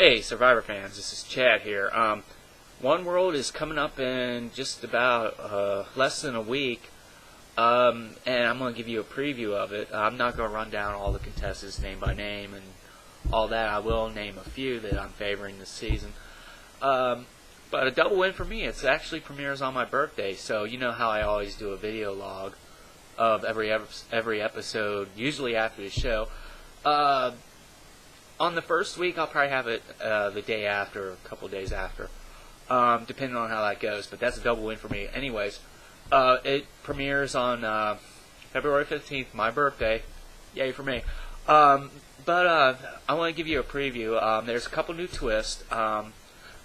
Hey, Survivor fans, this is Chad here. One World is coming up in just about less than a week, and I'm going to give you a preview of it. I'm not going to run down all the contestants name by name and all that. I will name a few that I'm favoring this season. But a double win for me. It's actually premieres on my birthday, so you know how I always do a video log of every episode, usually after the show. On the first week, I'll probably have it the day after, a couple days after, depending on how that goes. But that's a double win for me. Anyways, it premieres on February 15th, my birthday. Yay for me. I want to give you a preview. There's a couple new twists.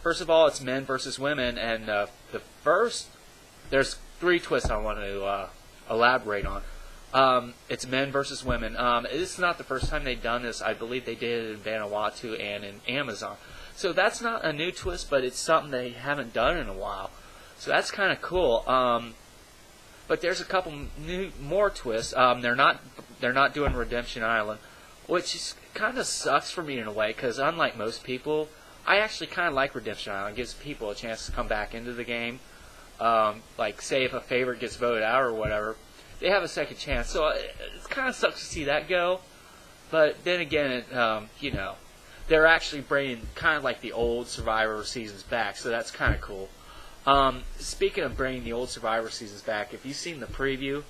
First of all, it's men versus women, and there's three twists I want to elaborate on. It's men versus women. This is not the first time they've done this. I believe they did it in Vanuatu and in Amazon. So that's not a new twist, but it's something they haven't done in a while. So that's kind of cool. But there's a couple more twists. They're not doing Redemption Island, which kind of sucks for me in a way, because unlike most people, I actually kind of like Redemption Island. It gives people a chance to come back into the game. Like, say if a favorite gets voted out or whatever, they have a second chance. So it kind of sucks to see that go. But then again, they're actually bringing kind of like the old Survivor seasons back. So that's kind of cool. Speaking of bringing the old Survivor seasons back, if you've seen the preview,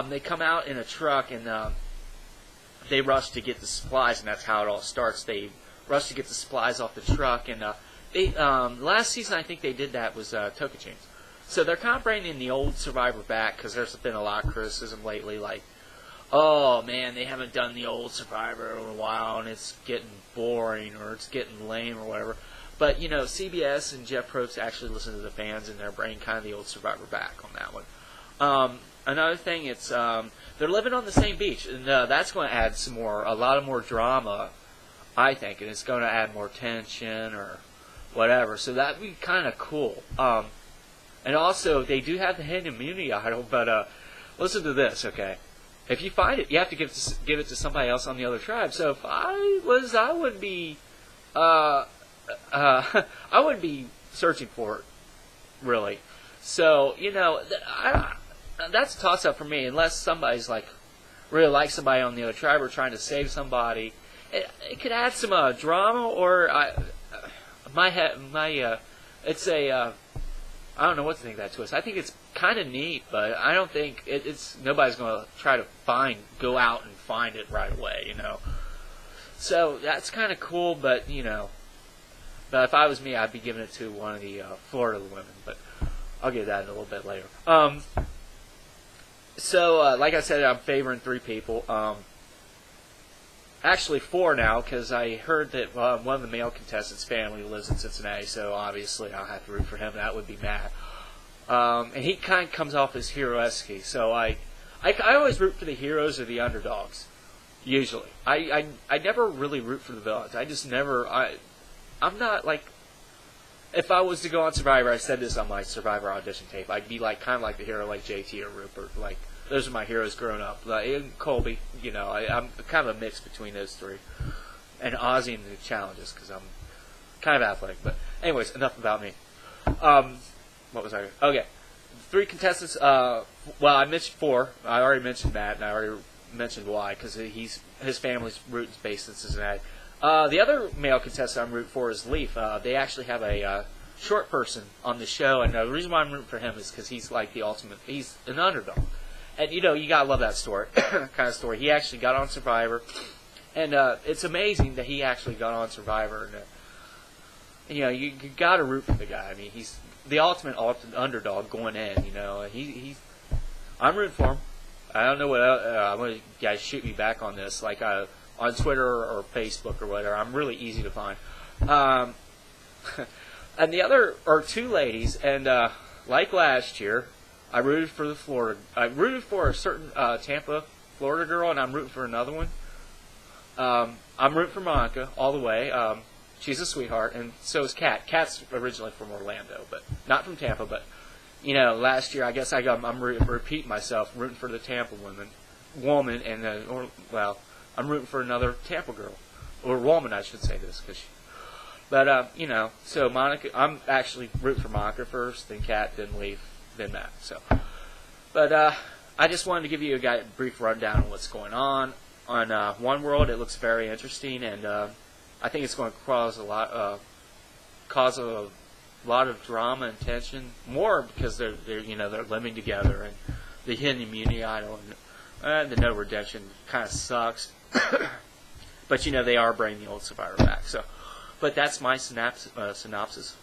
they come out in a truck and they rush to get the supplies, and that's how it all starts. They rush to get the supplies off the truck. And last season, I think they did that was Tocantins. So they're kind of bringing the old Survivor back, because there's been a lot of criticism lately, like, oh man, they haven't done the old Survivor in a while, and it's getting boring, or it's getting lame, or whatever. But, CBS and Jeff Probst actually listen to the fans, and they're bringing kind of the old Survivor back on that one. Another thing, it's they're living on the same beach, and that's going to add a lot of more drama, I think, and it's going to add more tension, or whatever. So that'd be kind of cool. And also, they do have the hidden immunity idol, but listen to this, okay? If you find it, you have to give it to somebody else on the other tribe. So if I wouldn't be, I wouldn't be searching for it, really. So that's a toss-up for me, unless somebody's like really like somebody on the other tribe or trying to save somebody. It could add some drama, or it's a. I don't know what to think of that twist. I think it's kind of neat, but I don't think nobody's going to try to go out and find it right away, So that's kind of cool, but but if I was me, I'd be giving it to one of the Florida women, but I'll get that in a little bit later. Like I said, I'm favoring three people. Actually, four now, because I heard that one of the male contestants' family lives in Cincinnati, so obviously I'll have to root for him. That would be Matt. And he kind of comes off as hero-esque, so I always root for the heroes or the underdogs, usually. I never really root for the villains. I just never... I'm not, like... If I was to go on Survivor, I said this on my Survivor audition tape, I'd be kind of like the hero like JT or Rupert, like... Those are my heroes growing up. And Colby, I'm kind of a mix between those three. And Ozzy in the challenges, because I'm kind of athletic. But anyways, enough about me. What was I? Okay. Three contestants. I mentioned four. I already mentioned Matt, and I already mentioned why, because his family's roots based in Cincinnati. The other male contestant I'm rooting for is Leaf. They actually have a short person on the show, and the reason why I'm rooting for him is because he's like the ultimate. He's an underdog. And, you gotta love that story, kind of story. He actually got on Survivor, and it's amazing that he actually got on Survivor. And, you gotta root for the guy. I mean, he's the ultimate underdog going in, I'm rooting for him. I don't know what I'm going to guys shoot me back on this, like on Twitter or Facebook or whatever. I'm really easy to find. And the other are two ladies, and like last year, I rooted for a certain Tampa, Florida girl, and I'm rooting for another one. I'm rooting for Monica all the way. She's a sweetheart, and so is Kat. Kat's originally from Orlando, but not from Tampa. But last year I guess I'm repeating myself, rooting for the Tampa woman, and I'm rooting for another Tampa girl, or woman, I should say this, because But so Monica, I'm actually rooting for Monica first, then Kat, then Leaf, then Matt. So, but I just wanted to give you a brief rundown of what's going on One World. It looks very interesting, and I think it's going to cause a lot of drama and tension. More because they're living together, and the hidden immunity idol and the no redemption kind of sucks. But they are bringing the old Survivor back. So, but that's my synopsis.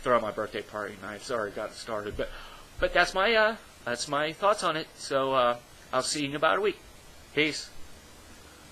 Throw my birthday party, and I've already got it started. But that's my thoughts on it. So I'll see you in about a week. Peace.